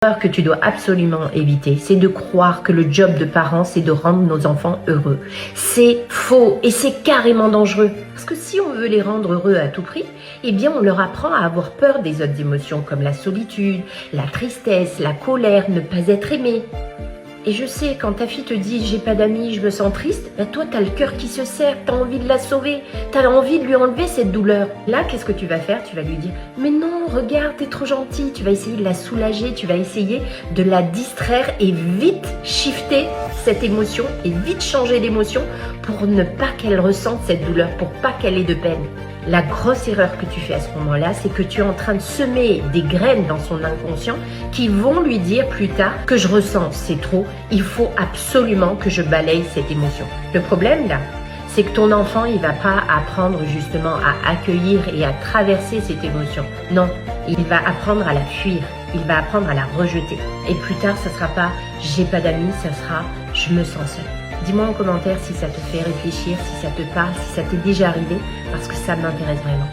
Que tu dois absolument éviter, c'est de croire que le job de parent, c'est de rendre nos enfants heureux. C'est faux et c'est carrément dangereux. Parce que si on veut les rendre heureux à tout prix, eh bien on leur apprend à avoir peur des autres émotions comme la solitude, la tristesse, la colère, ne pas être aimé. Et je sais, quand ta fille te dit « j'ai pas d'amis, je me sens triste », ben toi, t'as le cœur qui se serre, t'as envie de la sauver, t'as envie de lui enlever cette douleur. Là, qu'est-ce que tu vas faire? Tu vas lui dire « mais non, regarde, t'es trop gentil », tu vas essayer de la soulager, tu vas essayer de la distraire et vite shifter cette émotion et vite changer d'émotion pour ne pas qu'elle ressente cette douleur, pour pas qu'elle ait de peine. La grosse erreur que tu fais à ce moment-là, c'est que tu es en train de semer des graines dans son inconscient qui vont lui dire plus tard que je ressens, c'est trop, il faut absolument que je balaye cette émotion. Le problème là, c'est que ton enfant, il va pas apprendre justement à accueillir et à traverser cette émotion. Non, il va apprendre à la fuir, il va apprendre à la rejeter. Et plus tard, ça sera pas j'ai pas d'amis, ça sera je me sens seule. Dis-moi en commentaire si ça te fait réfléchir, si ça te parle, si ça t'est déjà arrivé, parce que ça m'intéresse vraiment.